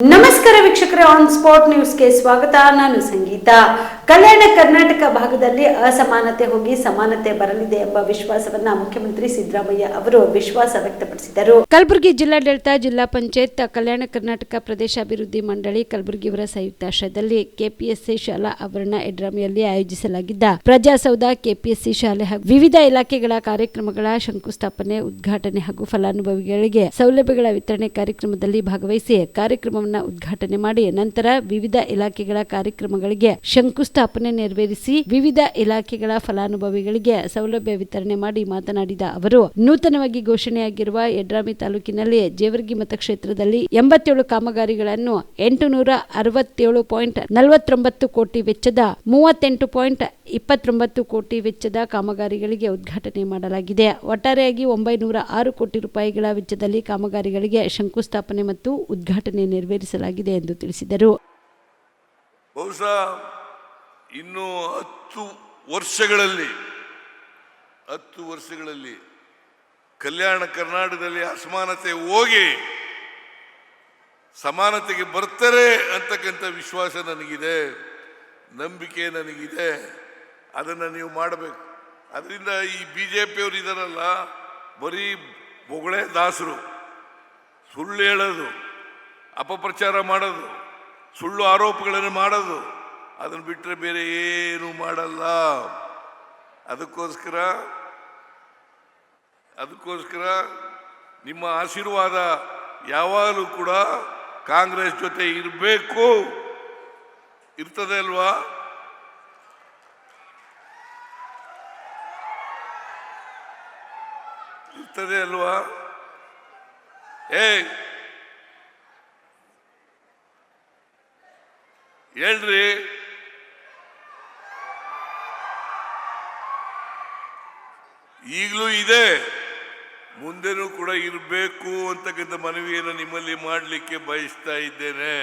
ನಮಸ್ಕಾರ ವೀಕ್ಷಕರೇ, on spot ನ್ಯೂಸ್ಗೆ ಸ್ವಾಗತ. ನಾನು ಸಂಗೀತ. ಕಲ್ಯಾಣ ಕರ್ನಾಟಕ ಭಾಗದಲ್ಲಿ ಅಸಮಾನತೆ ಹೋಗಿ ಸಮಾನತೆ ಬರಲಿದೆ ಎಂಬ ವಿಶ್ವಾಸವನ್ನ ಮುಖ್ಯಮಂತ್ರಿ ಸಿದ್ದರಾಮಯ್ಯ ಅವರು ವಿಶ್ವಾಸ ವ್ಯಕ್ತಪಡಿಸಿದರು. ಕಲಬುರಗಿ ಜಿಲ್ಲಾಡಳಿತ, ಜಿಲ್ಲಾ ಪಂಚಾಯತ್, ಕಲ್ಯಾಣ ಕರ್ನಾಟಕ ಪ್ರದೇಶಾಭಿವೃದ್ಧಿ ಮಂಡಳಿ ಕಲಬುರಗಿಯವರ ಸಂಯುಕ್ತಾಶ್ರಯದಲ್ಲಿ ಕೆಪಿಎಸ್ಸಿ ಶಾಲಾ ಆವರಣ ಎಡ್ರಾಮಿಯಲ್ಲಿ ಆಯೋಜಿಸಲಾಗಿದ್ದ ಪ್ರಜಾಸೌಧ ಕೆಪಿಎಸ್ಸಿ ಶಾಲೆ ಹಾಗೂ ವಿವಿಧ ಇಲಾಖೆಗಳ ಕಾರ್ಯಕ್ರಮಗಳ ಶಂಕುಸ್ಥಾಪನೆ, ಉದ್ಘಾಟನೆ ಹಾಗೂ ಫಲಾನುಭವಿಗಳಿಗೆ ಸೌಲಭ್ಯಗಳ ವಿತರಣೆ ಕಾರ್ಯಕ್ರಮದಲ್ಲಿ ಭಾಗವಹಿಸಿ ಕಾರ್ಯಕ್ರಮವನ್ನು ಉದ್ಘಾಟನೆ ಮಾಡಿ ನಂತರ ವಿವಿಧ ಇಲಾಖೆಗಳ ಕಾರ್ಯಕ್ರಮಗಳಿಗೆ ಶಂಕುಸ್ಥಾಪನೆ ನೆರವೇರಿಸಿ ವಿವಿಧ ಇಲಾಖೆಗಳ ಫಲಾನುಭವಿಗಳಿಗೆ ಸೌಲಭ್ಯ ವಿತರಣೆ ಮಾಡಿ ಮಾತನಾಡಿದ ಅವರು, ನೂತನವಾಗಿ ಘೋಷಣೆಯಾಗಿರುವ ಯಡ್ರಾಮಿ ತಾಲೂಕಿನಲ್ಲಿ ಜೇವರ್ಗಿ ಮತಕ್ಷೇತ್ರದಲ್ಲಿ 87 ಕಾಮಗಾರಿಗಳನ್ನು 867.49 ಕೋಟಿ ವೆಚ್ಚದ 38.29 ಕೋಟಿ ವೆಚ್ಚದ ಕಾಮಗಾರಿಗಳಿಗೆ ಉದ್ಘಾಟನೆ ಮಾಡಲಾಗಿದೆ. ಒಟ್ಟಾರೆಯಾಗಿ 906 ಕೋಟಿ ರೂಪಾಯಿಗಳ ವೆಚ್ಚದಲ್ಲಿ ಕಾಮಗಾರಿಗಳಿಗೆ ಶಂಕುಸ್ಥಾಪನೆ ಮತ್ತು ಉದ್ಘಾಟನೆ ನೆರವೇರಿಸಲಾಗಿದೆ ಎಂದು ತಿಳಿಸಿದರು. ಬಹುಶಃ ಇನ್ನು 10 ವರ್ಷಗಳಲ್ಲಿ ಕಲ್ಯಾಣ ಕರ್ನಾಟಕದಲ್ಲಿ ಅಸಮಾನತೆ ಹೋಗಿ ಸಮಾನತೆಗೆ ಬರ್ತಾರೆ ಅಂತಕ್ಕಂಥ ವಿಶ್ವಾಸ ನನಗಿದೆ, ನಂಬಿಕೆ ನನಗಿದೆ. ಅದನ್ನು ನೀವು ಮಾಡಬೇಕು. ಅದರಿಂದ ಈ ಬಿಜೆಪಿಯವರು ಇದಾರಲ್ಲ, ಬರೀ ಬೊಗಳೆ ದಾಸರು, ಸುಳ್ಳು ಹೇಳೋದು, ಅಪಪ್ರಚಾರ ಮಾಡೋದು, ಸುಳ್ಳು ಆರೋಪಗಳನ್ನು ಮಾಡೋದು, ಅದನ್ನು ಬಿಟ್ಟರೆ ಬೇರೆ ಏನು ಮಾಡಲ್ಲ. ಅದಕ್ಕೋಸ್ಕರ ನಿಮ್ಮ ಆಶೀರ್ವಾದ ಯಾವಾಗಲೂ ಕೂಡ ಕಾಂಗ್ರೆಸ್ ಜೊತೆ ಇರಬೇಕು. ಇರ್ತದೆ ಅಲ್ವಾ? ಇರ್ತದೆ ಅಲ್ವಾ? ಹೇಳ್ರಿ. ಈಗಲೂ ಇದೆ, ಮುಂದೆನೂ ಕೂಡ ಇರಬೇಕು ಅಂತಕ್ಕಂಥ ಮನವಿಯನ್ನು ನಿಮ್ಮಲ್ಲಿ ಮಾಡಲಿಕ್ಕೆ ಬಯಸ್ತಾ ಇದ್ದೇನೆ.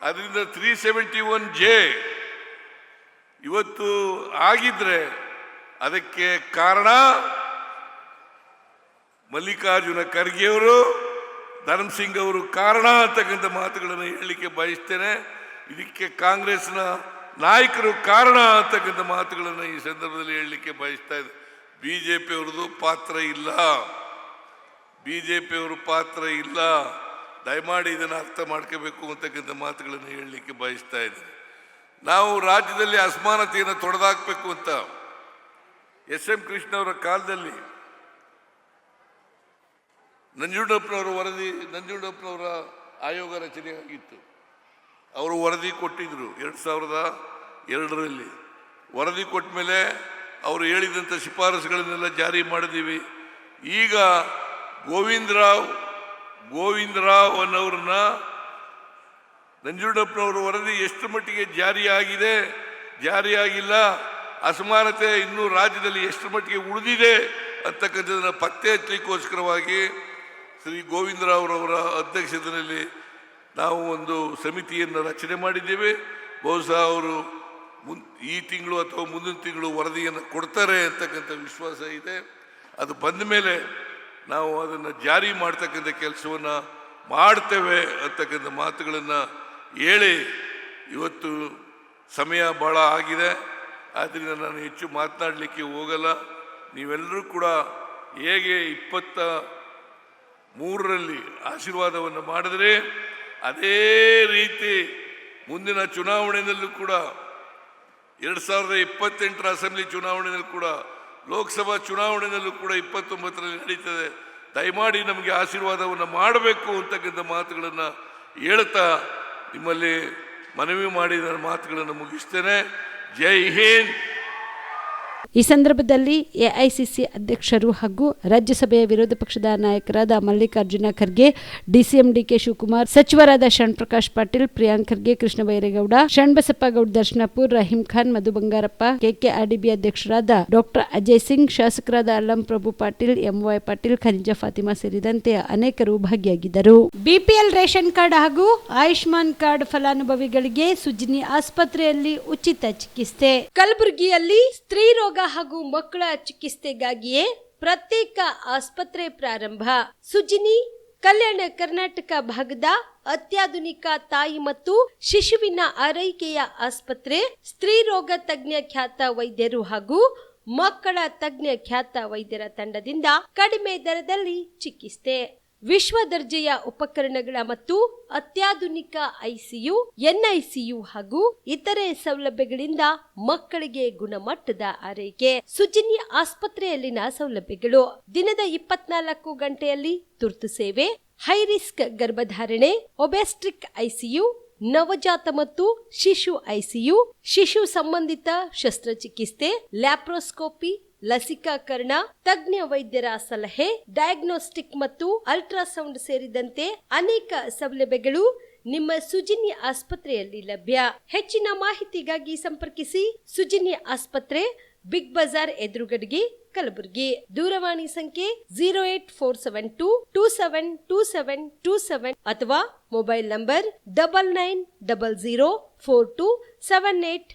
ಅದರಿಂದ 371J ಇವತ್ತು ಆಗಿದ್ರೆ ಅದಕ್ಕೆ ಕಾರಣ ಮಲ್ಲಿಕಾರ್ಜುನ ಖರ್ಗೆ ಅವರು, ಧರ್ಮಸಿಂಗ್ ಅವರು ಕಾರಣ ಅಂತಕ್ಕಂಥ ಮಾತುಗಳನ್ನು ಹೇಳಲಿಕ್ಕೆ ಬಯಸ್ತೇನೆ. ಇದಕ್ಕೆ ಕಾಂಗ್ರೆಸ್ನ ನಾಯಕರು ಕಾರಣ ಅಂತಕ್ಕಂಥ ಮಾತುಗಳನ್ನು ಈ ಸಂದರ್ಭದಲ್ಲಿ ಹೇಳಲಿಕ್ಕೆ ಬಯಸ್ತಾ ಇದೆ. ಬಿಜೆಪಿಯವ್ರದ್ದು ಪಾತ್ರ ಇಲ್ಲ. ದಯಮಾಡಿ ಇದನ್ನು ಅರ್ಥ ಮಾಡ್ಕೋಬೇಕು ಅಂತಕ್ಕಂಥ ಮಾತುಗಳನ್ನು ಹೇಳಲಿಕ್ಕೆ ಬಯಸ್ತಾ ಇದ್ದೇನೆ. ನಾವು ರಾಜ್ಯದಲ್ಲಿ ಅಸಮಾನತೆಯನ್ನು ತೊಡೆದಾಕಬೇಕು ಅಂತ SM ಕೃಷ್ಣ ಅವರ ಕಾಲದಲ್ಲಿ ನಂಜುಂಡಪ್ಪನವರ ಆಯೋಗ ರಚನೆ ಆಗಿತ್ತು. ಅವರು ವರದಿ ಕೊಟ್ಟಿದ್ರು 2002ರಲ್ಲಿ. ವರದಿ ಕೊಟ್ಟ ಮೇಲೆ ಅವರು ಹೇಳಿದಂಥ ಶಿಫಾರಸುಗಳನ್ನೆಲ್ಲ ಜಾರಿ ಮಾಡಿದ್ದೀವಿ. ಈಗ ಗೋವಿಂದರಾವ್ ಅನ್ನೋರನ್ನ ನಂಜುಂಡಪ್ಪನವರ ವರದಿ ಎಷ್ಟು ಮಟ್ಟಿಗೆ ಜಾರಿಯಾಗಿಲ್ಲ, ಅಸಮಾನತೆ ಇನ್ನೂ ರಾಜ್ಯದಲ್ಲಿ ಎಷ್ಟು ಮಟ್ಟಿಗೆ ಉಳಿದಿದೆ ಅಂತಕ್ಕಂಥದ್ದನ್ನು ಪತ್ತೆ ಹಚ್ಚಲಿಕ್ಕೋಸ್ಕರವಾಗಿ ಶ್ರೀ ಗೋವಿಂದರಾವ್ರವರ ಅಧ್ಯಕ್ಷತೆಯಲ್ಲಿ ನಾವು ಒಂದು ಸಮಿತಿಯನ್ನು ರಚನೆ ಮಾಡಿದ್ದೇವೆ. ಬಹುಶಃ ಅವರು ಈ ತಿಂಗಳು ಅಥವಾ ಮುಂದಿನ ತಿಂಗಳು ವರದಿಯನ್ನು ಕೊಡ್ತಾರೆ ಅಂತಕ್ಕಂಥ ವಿಶ್ವಾಸ ಇದೆ. ಅದು ಬಂದ ಮೇಲೆ ನಾವು ಅದನ್ನು ಜಾರಿ ಮಾಡ್ತಕ್ಕಂಥ ಕೆಲಸವನ್ನು ಮಾಡ್ತೇವೆ ಅಂತಕ್ಕಂಥ ಮಾತುಗಳನ್ನು ಹೇಳಿ, ಇವತ್ತು ಸಮಯ ಭಾಳ ಆಗಿದೆ, ಆದ್ದರಿಂದ ನಾನು ಹೆಚ್ಚು ಮಾತನಾಡಲಿಕ್ಕೆ ಹೋಗಲ್ಲ. ನೀವೆಲ್ಲರೂ ಕೂಡ ಹೇಗೆ 23ರಲ್ಲಿ ಆಶೀರ್ವಾದವನ್ನು ಮಾಡಿದ್ರೆ ಅದೇ ರೀತಿ ಮುಂದಿನ ಚುನಾವಣೆಯಲ್ಲೂ ಕೂಡ 2028ರ ಅಸೆಂಬ್ಲಿ ಚುನಾವಣೆಯಲ್ಲೂ ಕೂಡ, ಲೋಕಸಭಾ ಚುನಾವಣೆಯಲ್ಲೂ ಕೂಡ 29ರಲ್ಲಿ ನಡೀತದೆ. ದಯಮಾಡಿ ನಮಗೆ ಆಶೀರ್ವಾದವನ್ನು ಮಾಡಬೇಕು ಅಂತಕ್ಕಂಥ ಮಾತುಗಳನ್ನು ಹೇಳ್ತಾ ನಿಮ್ಮಲ್ಲಿ ಮನವಿ ಮಾಡಿ ನನ್ನ ಮಾತುಗಳನ್ನು ಮುಗಿಸ್ತೇನೆ. ಜೈ ಹಿಂದ್. ಈ ಸಂದರ್ಭದಲ್ಲಿ ಎಐಸಿಸಿ ಅಧ್ಯಕ್ಷರು ಹಾಗೂ ರಾಜ್ಯಸಭೆಯ ವಿರೋಧ ಪಕ್ಷದ ನಾಯಕರಾದ ಮಲ್ಲಿಕಾರ್ಜುನ ಖರ್ಗೆ, ಡಿಸಿಎಂ ಡಿಕೆ ಶಿವಕುಮಾರ್, ಸಚಿವರಾದ ಶರಣಪ್ರಕಾಶ್ ಪಾಟೀಲ್, ಪ್ರಿಯಾಂಕ್ ಖರ್ಗೆ, ಕೃಷ್ಣ ಬೈರೇಗೌಡ, ಶರಣಬಸಪ್ಪ ಗೌಡ ದರ್ಶನಪುರ್, ರಹೀಂ ಖಾನ್, ಮಧು ಬಂಗಾರಪ್ಪ, ಕೆಕೆಆರ್ಡಿಬಿ ಅಧ್ಯಕ್ಷರಾದ ಡಾಕ್ಟರ್ ಅಜಯ್ ಸಿಂಗ್, ಶಾಸಕರಾದ ಅಲ್ಲಂ ಪ್ರಭು ಪಾಟೀಲ್, ಎಂವೈ ಪಾಟೀಲ್, ಖನಿಜಾ ಫಾತಿಮಾ ಸೇರಿದಂತೆ ಅನೇಕರು ಭಾಗಿಯಾಗಿದ್ದರು. ಬಿಪಿಎಲ್ ರೇಷನ್ ಕಾರ್ಡ್ ಹಾಗೂ ಆಯುಷ್ಮಾನ್ ಕಾರ್ಡ್ ಫಲಾನುಭವಿಗಳಿಗೆ ಸುಜ್ನಿ ಆಸ್ಪತ್ರೆಯಲ್ಲಿ ಉಚಿತ ಚಿಕಿತ್ಸೆ. ಕಲಬುರಗಿಯಲ್ಲಿ ಸ್ತ್ರೀ ರೋಗ ಹಾಗೂ ಮಕ್ಕಳ ಚಿಕಿತ್ಸೆಗಾಗಿಯೇ ಪ್ರತ್ಯೇಕ ಆಸ್ಪತ್ರೆ ಪ್ರಾರಂಭ. ಸುಜಿನಿ ಕಲ್ಯಾಣ ಕರ್ನಾಟಕ ಭಾಗದ ಅತ್ಯಾಧುನಿಕ ತಾಯಿ ಮತ್ತು ಶಿಶುವಿನ ಆರೈಕೆಯ ಆಸ್ಪತ್ರೆ, ಸ್ತ್ರೀ ರೋಗ ತಜ್ಞ ಖ್ಯಾತ ವೈದ್ಯರು ಹಾಗೂ ಮಕ್ಕಳ ತಜ್ಞ ಖ್ಯಾತ ವೈದ್ಯರ ತಂಡದಿಂದ ಕಡಿಮೆ ದರದಲ್ಲಿ ಚಿಕಿತ್ಸೆ, ವಿಶ್ವ ದರ್ಜೆಯ ಉಪಕರಣಗಳ ಮತ್ತು ಅತ್ಯಾಧುನಿಕ ಐಸಿಯು, ಎನ್ಐಸಿಯು ಹಾಗೂ ಇತರೆ ಸೌಲಭ್ಯಗಳಿಂದ ಮಕ್ಕಳಿಗೆ ಗುಣಮಟ್ಟದ ಆರೈಕೆ. ಸುಜಿನಿ ಆಸ್ಪತ್ರೆಯಲ್ಲಿನ ಸೌಲಭ್ಯಗಳು: ದಿನದ 24 ಗಂಟೆಯಲ್ಲಿ ತುರ್ತು ಸೇವೆ, ಹೈ ರಿಸ್ಕ್ ಗರ್ಭಧಾರಣೆ, ಒಬೆಸ್ಟ್ರಿಕ್ ಐಸಿಯು, ನವಜಾತ ಮತ್ತು ಶಿಶು ಐಸಿಯು, ಶಿಶು ಸಂಬಂಧಿತ ಶಸ್ತ್ರಚಿಕಿತ್ಸೆ, ಲ್ಯಾಪ್ರೋಸ್ಕೋಪಿ, ಲಸಿಕಾಕರಣ, ತಜ್ಞ ವೈದ್ಯರ ಸಲಹೆ, ಡಯಾಗ್ನೋಸ್ಟಿಕ್ ಮತ್ತು ಅಲ್ಟ್ರಾಸೌಂಡ್ ಸೇರಿದಂತೆ ಅನೇಕ ಸೌಲಭ್ಯಗಳು ನಿಮ್ಮ ಸುಜಿನಿ ಆಸ್ಪತ್ರೆಯಲ್ಲಿ ಲಭ್ಯ. ಹೆಚ್ಚಿನ ಮಾಹಿತಿಗಾಗಿ ಸಂಪರ್ಕಿಸಿ ಸುಜಿನಿ ಆಸ್ಪತ್ರೆ, ಬಿಗ್ ಬಜಾರ್ ಎದುರುಗಡೆಗೆ, ಕಲಬುರಗಿ. ದೂರವಾಣಿ ಸಂಖ್ಯೆ 08472272727 ಅಥವಾ ಮೊಬೈಲ್ ನಂಬರ್ 9900427814.